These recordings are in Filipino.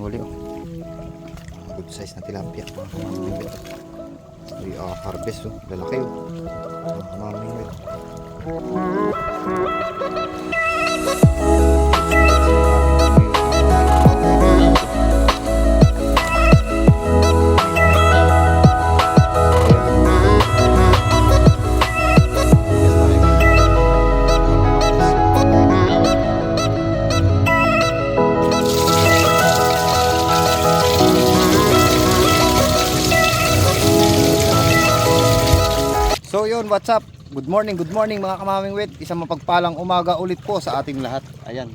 huli oh. Good size na tilapia mga kamaming wit. Harvest oh, lalaki oh mga kamaming wit. So yun, what's up? Good morning mga kamaming wit. Isang mapagpalang umaga ulit po sa ating lahat. Ayan.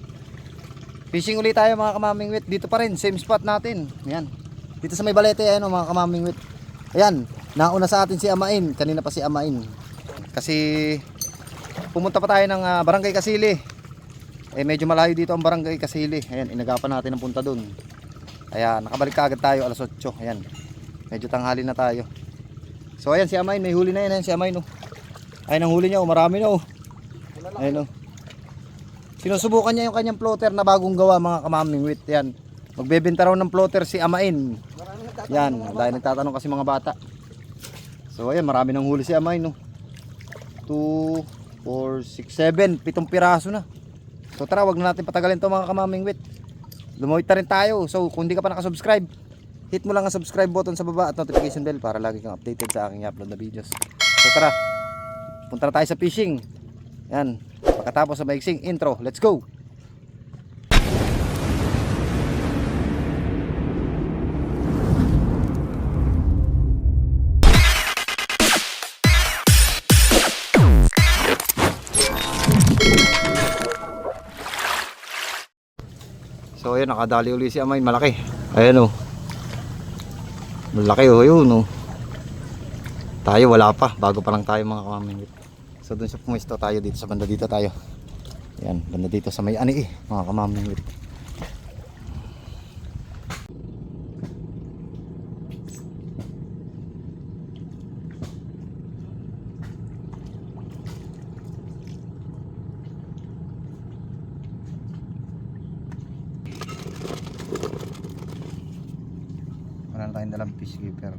Fishing ulit tayo mga kamaming wit. Dito pa rin, same spot natin. Ayan. Dito sa may balete, ayan mga kamaming wit. Ayan, nauna sa atin si Amain. Kanina pa si Amain. Kasi pumunta pa tayo ng Barangay Kasili. Medyo malayo dito ang Barangay Kasili. Ayan, inagapan natin ang punta dun. Ayan, nakabalik ka agad tayo alas 8. Ayan. Medyo tanghali na tayo. So ayan si Amain, may huli na yan, ayan si Amain oh. Ayan ang huli niya oh, marami na oh. Ayan oh. Sinusubukan niya yung kanyang floater na bagong gawa mga kamaming wit. Yan. Magbebenta raw ng floater si Amain. Yan, dahil nagtatanong kasi mga bata. So ayan, marami nang huli si Amain oh. 2, 4, 6, 7, 7 piraso na. So tara, wag na natin patagalin to mga kamaming wit. Lumuhit na rin tayo. So kung hindi ka pa nakasubscribe, hit mo lang ang subscribe button sa baba at notification bell para lagi kang updated sa aking upload na videos. So tara, punta na tayo sa fishing. Yan, pagkatapos sa maiksing intro, let's go! So ayan, nakadali uli si Amain, malaki. Ayan o. Malaki oh, yun oh. Tayo wala pa, bago pa lang tayo mga kamaming wit. So dun sa pumisto tayo dito sa banda dito tayo. Yan, banda dito sa may ani mga kamaming wit. Wala na tayong dalang fish keeper.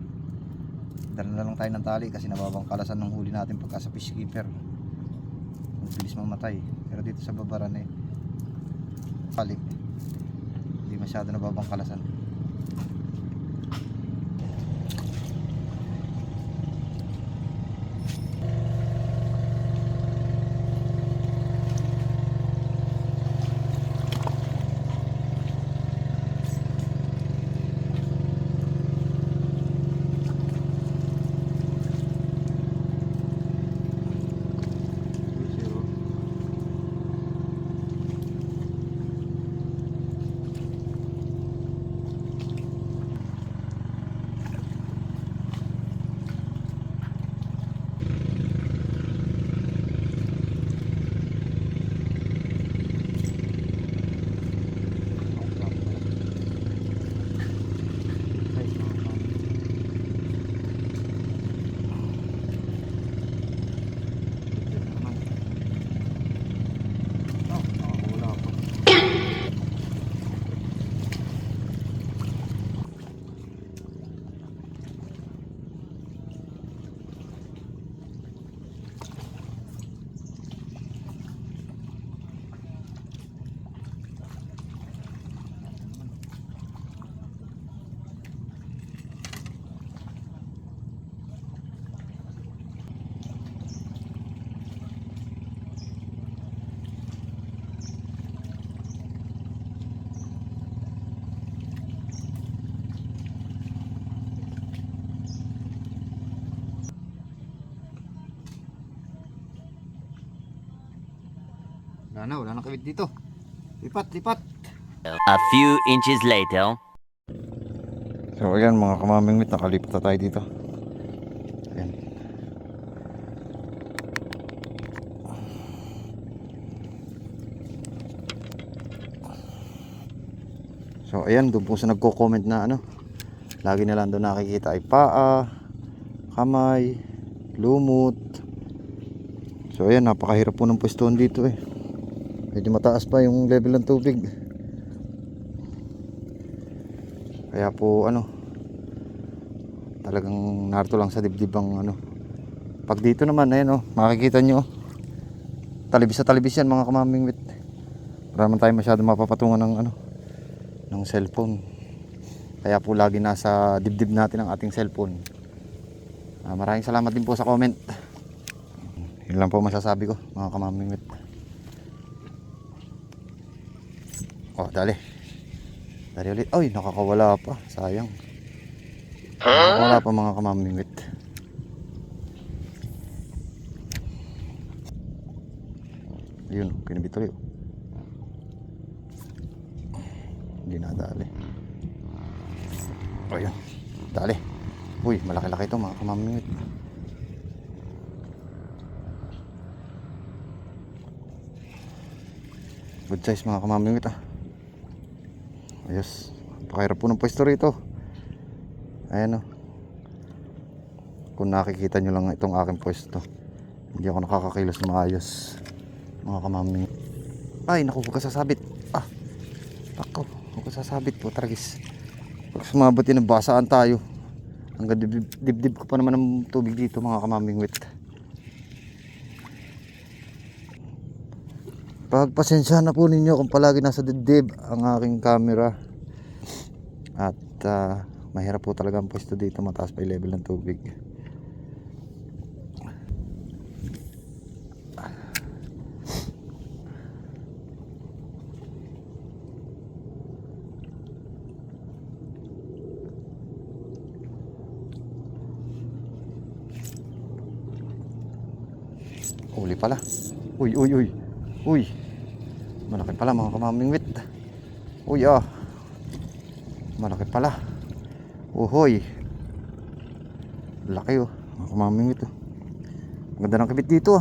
Dala na lang tayo ng tali kasi nababang kalasan ng huli natin pagka sa fish keeper. Mabilis mamatay. Pero dito sa babaran tali, hindi masyado nababang kalasan. Wala na kawit dito. Lipat. A few inches later. So ayan mga kamaming wit, nakalipat na tayo dito. Ayan. So ayan, doon po sa nagko-comment na lagi na lang doon nakikita ay paa, kamay, lumot. So ayan, napakahirap po ng pwestuhan dito Medyo mataas pa yung level ng tubig. Kaya po ano, talagang narito lang sa dibdib ang ano. Pag dito naman ayan makikita nyo talibis sa talibis yan mga kamamingwit. Wala naman tayo masyadong mapapatungan ng ano, ng cellphone. Kaya po lagi nasa dibdib natin ang ating cellphone. Maraming salamat din po sa comment. Yun lang po masasabi ko mga kamamingwit. Dali. Dali ulit. Ay, nakakawala pa. Sayang. Nakakawala pa mga kamamingwit. Yun, kinabit ulit. Hindi na dali. Yun. Dali. Uy, malaki-laki ito mga kamamingwit. Good size mga kamamingwit Ayos. Pakahirap po ng pwesto rito. Ayan Kung nakikita nyo lang itong aking pwesto, hindi ako nakakakilos na maayos mga kamaming. Ay naku, huwag ka sasabit. Ako, huwag ka sasabit po tragis. Pag sumabot yun, basaan tayo. Hanggang dibdib ko pa naman ng tubig dito mga kamamingwit. Pagpasensya na po ninyo kung palagi nasa dibdib ang aking camera. At mahirap po talaga ang pwesto dito, mataas pa yung level ng tubig. Uli pala. Uy. Malaki pala mga kamamingwit. Uy malaki pala. Uhoy. Laki mga kamamingwit Ang ganda ng kibit dito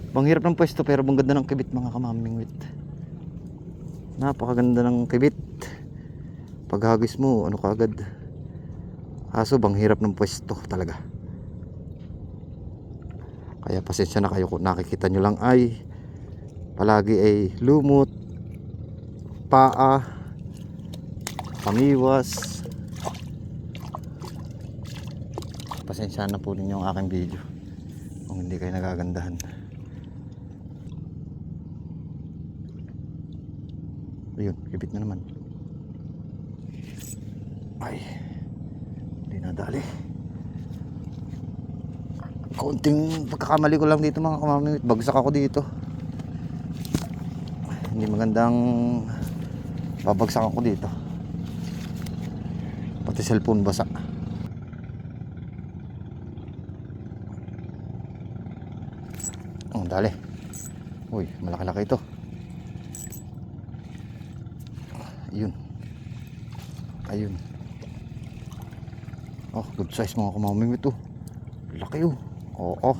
Bang hirap ng pwesto pero bang ganda ng kibit mga kamamingwit. Napakaganda ng kibit. Paghagis mo ano kaagad. Kaso bang hirap ng pwesto talaga. Kaya pasensya na kayo kung nakikita nyo lang ay palagi ay lumot, paa, pamiwas. Pasensya na po ninyo ang aking video kung hindi kayo nagagandahan. Ayun, kibit na naman. Ay, hindi nadali. Konting pagkakamali ko lang dito mga kamamingwit, bagsak ako dito. Hindi magandang babagsak ako dito. Pati cellphone basa. Dali. Uy, malaki-laki ito. Ayun. Good size mga kamamingwit Laki Oo.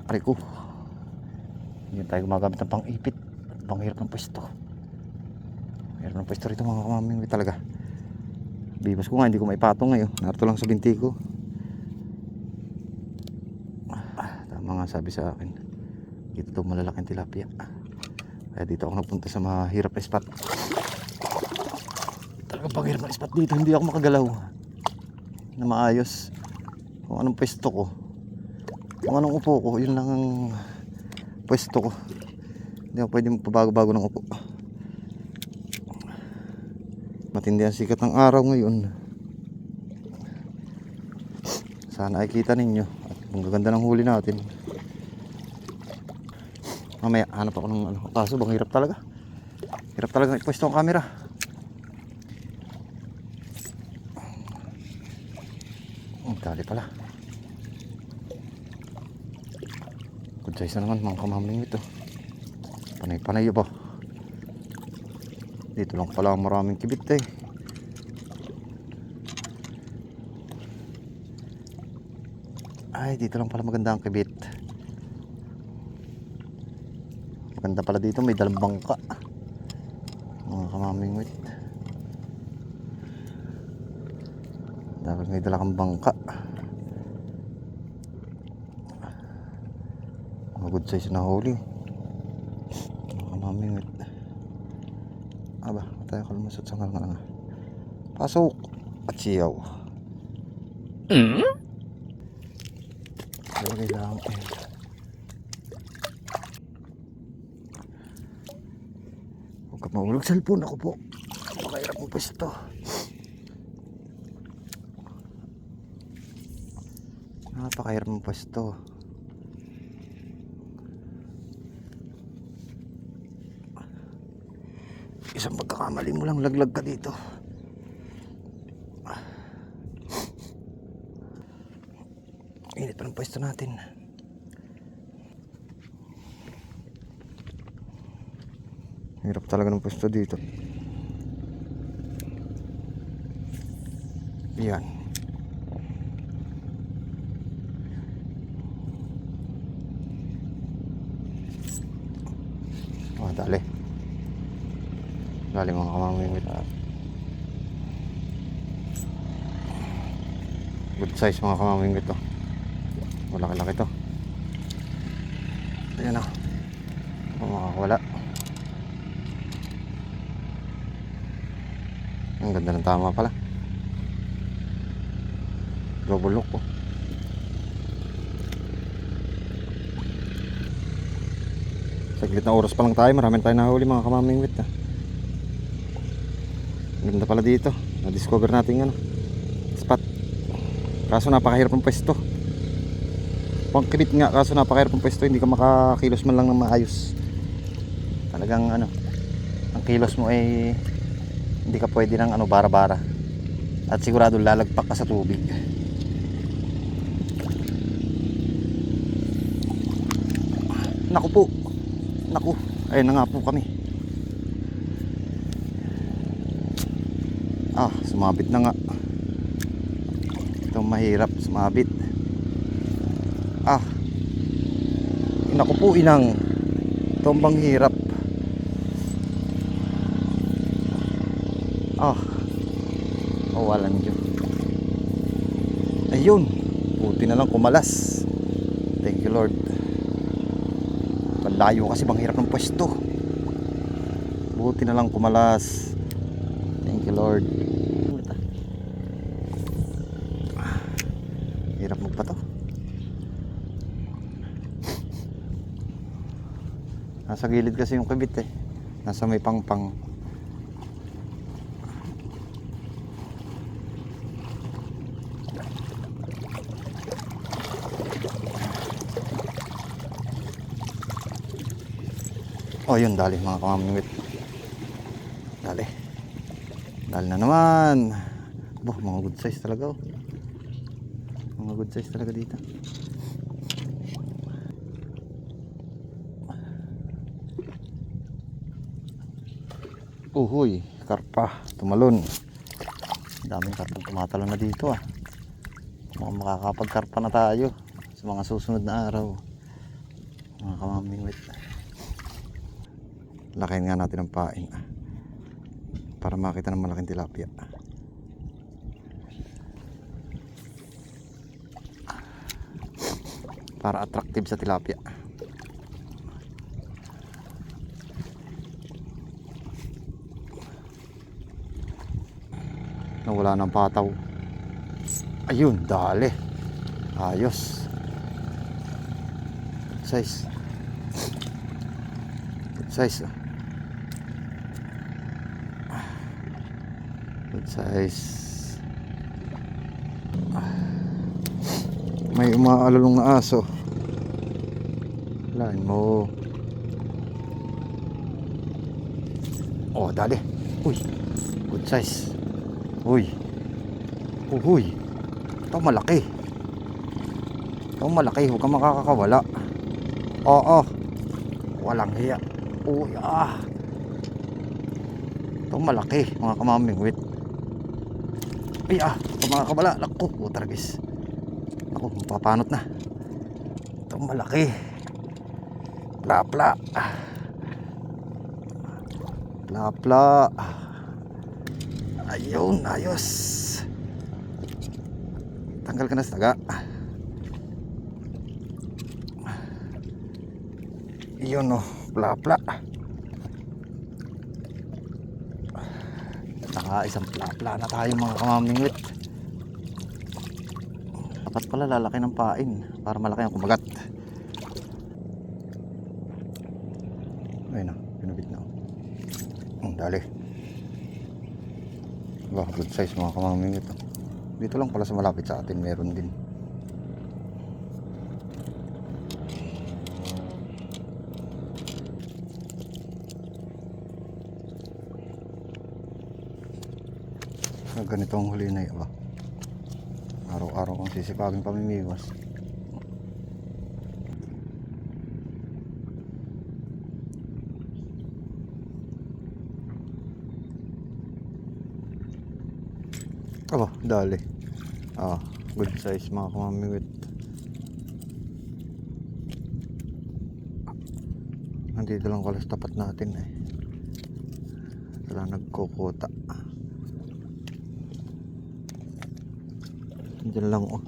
Aray ko. Hindi tayo gumagamit ng pang-ipit. Panghirap ng pwesto. Hirap ng pwesto rito mga kamamingwit talaga. Bibas ko nga, hindi ko maipatong ngayon. Narito lang sa binti ko. Tama nga sabi sa akin. Dito daw malalaking tilapia. Kaya dito ako napunta sa mahirap na spot. Talagang panghirap na spot dito. Hindi ako makagalaw na maayos. Kung anong pwesto ko, kung anong upo ko, yun lang ang pwesto ko. Hindi ako pwede magpabago-bago ng upo. Matindi ang sikat ng araw ngayon. Sana ay kita ninyo at ang gaganda ng huli natin. Mamaya hanap ako ng kaso bang hirap talaga. Hirap talaga ipwesto ang camera. Dali pala. Good size na naman mga kamaming ito. Panay-panay ba? Dito lang pala maraming kibit Ay, dito lang pala maganda ang kibit. Maganda pala dito, may dalang bangka. Mga kamaming dapat may dala kang bangka. Good size na huli. Mga kamaming aba, tayo kalmasot sa nga. Pasok. At siyaw. Lagay lang. Huwag ka mahulog cellphone ako po. Pakahirap mo pwesto. Napakahirap mo pwesto. Isang pagkakamali mo lang, laglag ka dito. Init pa ng pwesto natin. Hirap talaga ng pwesto dito. Yan. Oh, dali. Dali mga kamamimit. Good size mga kamamimit to. Malaki-laki to. Ayan o. Makakawala. Ang ganda ng tama pala. Double look po. Saglit na oras pa lang tayo. Maraming tayo nahuli mga kamamingwit. Ganda pala dito. Na-discover natin ano, spot. Kaso napakahirap ng pwesto. Pangkibit nga, kaso napakahirap ng pwesto. Hindi ka makakilos man lang ng maayos. Talagang ano, ang kilos mo ay hindi ka pwede ng ano, bara-bara. At sigurado lalagpak ka sa tubig. Naku po. Naku, ayun na nga po kami. Sumabit na nga. Ito mahirap sumabit. Naku po inang. Ito bang hirap. Walan nyo. Ayun, buti na lang kumalas. Thank you Lord. Layo kasi bang hirap ng pwesto. Buti na lang kumalas. Thank you Lord. Hirap magpato. Nasa gilid kasi yung kibit nasa may pangpang. Yun, dali mga kamamingwit. Dali. Dali na naman. Mga good size talaga Mga good size talaga dito. Uhuy, karpa, tumalon. Daming karpa tumatalon na dito Mukhang makakapagkarpa na tayo sa mga susunod na araw. Mga kamamingwit. Lakayin nga natin ang pain para makita ng malaking tilapia. Para attractive sa tilapia. Nawala ng pataw. Ayun, dali. Ayos. Good size. Good size. Good size. May umaalalong na aso. Lain mo. Dali. Uy. Good size. Uy. Uy. Ito malaki. Ito malaki. Huwag kang makakawala. Walang hiya. Uy. Ito malaki. Mga kamamingwit. Ay ito mga kabala. Naku. Taragis. Naku. Mapapanot na. Ito malaki. Plapla. Plapla. Ayun, ayos. Tanggal ka na sa taga. Yun plapla. Isang pla na tayo mga kamamingwit. Dapat pala lalaki ng pain para malaki ang kumagat. Ayun na, pinubit na. Dali. Good size mga kamamingwit. Dito lang pala sa malapit sa atin meron din. Ganito ang huli na iba. Araw-araw kong sisipagin pamimiwas. Dali. Good size mga kamamingwit. Nandito lang pala sa tapat natin eh. Wala nagkukuta. Diyan lang oh.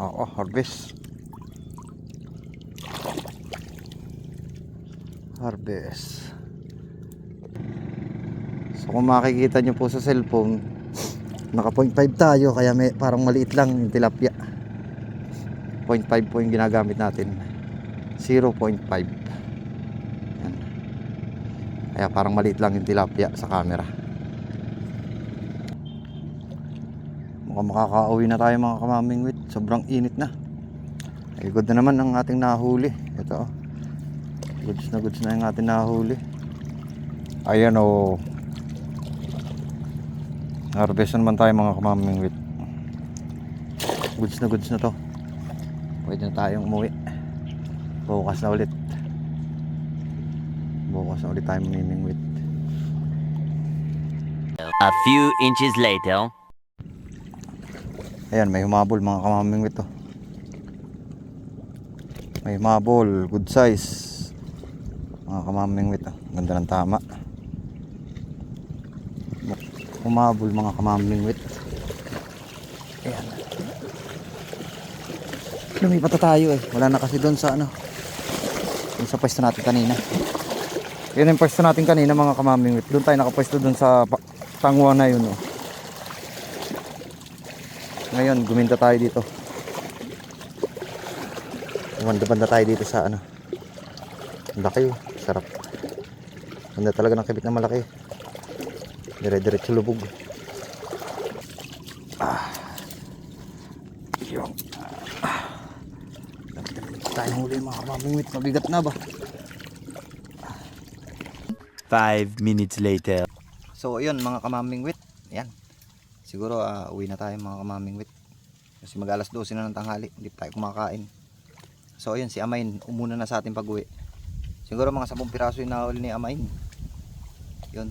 Harvest. So kung makikita nyo po sa cellphone, naka 0.5 tayo, kaya may parang maliit lang yung tilapia. 0.5 po yung ginagamit natin. 0.5. Yan. Kaya parang maliit lang yung tilapia sa camera. Mukhang makakauwi na tayo mga kamamingwit. Sobrang init na. Good na naman ang ating nahuli. Ito oh. Goods na yung ating nahuli. Ayan oh. Harvest naman tayo mga kamamingwit. Goods na to. Pwede na tayong umuwi. Bukas na ulit tayo mamimingwit. A few inches later. Ayan, may humabol mga kamamingwit to. May humabol, good size mga kamamingwit. Ganda ng tama. Humabol mga kamamingwit. Ayan. Lumipat na tayo eh. Wala na kasi doon sa ano. Doon sa pwesto natin kanina. Yun yung pwesto natin kanina mga kamamingwit. Doon tayo nakapwesto doon sa tangwa na yun oh. Ngayon guminta tayo dito. Banda tayo dito sa ano. Laki oh. Sarap. Ganda talaga ng kibit na malaki. Dire-diretso lubog. Yung tayo huli mga kamamingwit. Mabigat na ba? 5 minutes later. So ayun mga kamamingwit. Yan. Siguro uwi na tayo mga kamamingwit. Kasi mag alas 12 na ng tanghali. Hindi pa tayo kumakain. So ayun si Amain. Umuna na sa ating pag-uwi. Siguro mga 10 piraso yung nahuli ni Amain. Yun.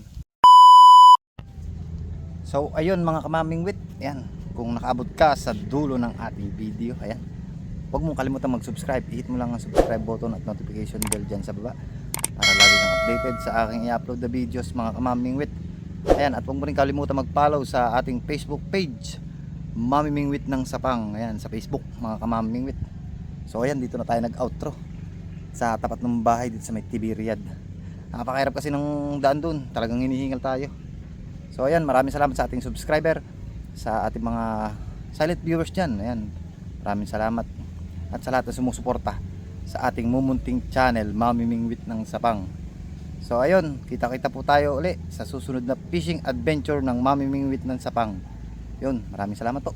So ayun mga kamamingwit. Yan. Kung nakaabot ka sa dulo ng ating video. Ayan. Huwag mong kalimutan mag-subscribe. I-hit mo lang ang subscribe button at notification bell dyan sa baba. Para lagi kang updated sa aking i-upload na videos mga kamamingwit. Ayan, at huwag mo rin kalimutan mag-follow sa ating Facebook page, Mamimingwit ng Sapang. Ayan, sa Facebook mga kamamingwit. So ayan, dito na tayo nag-outro sa tapat ng bahay dito sa may Tibiriad. Napakahirap kasi ng daan dun. Talagang hinihingal tayo. So ayan, maraming salamat sa ating subscriber, sa ating mga silent viewers dyan. Ayan, maraming salamat. At sa lahat na sumusuporta sa ating mumunting channel, Mamimingwit ng Sapang. So ayun, kita-kita po tayo uli sa susunod na fishing adventure ng Mamimingwit ng Sapang. Yun, maraming salamat po.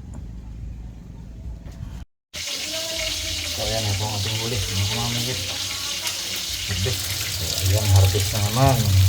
So ayan, ito ang ating huli, mga kamamingwit. So ayan, harvest na naman.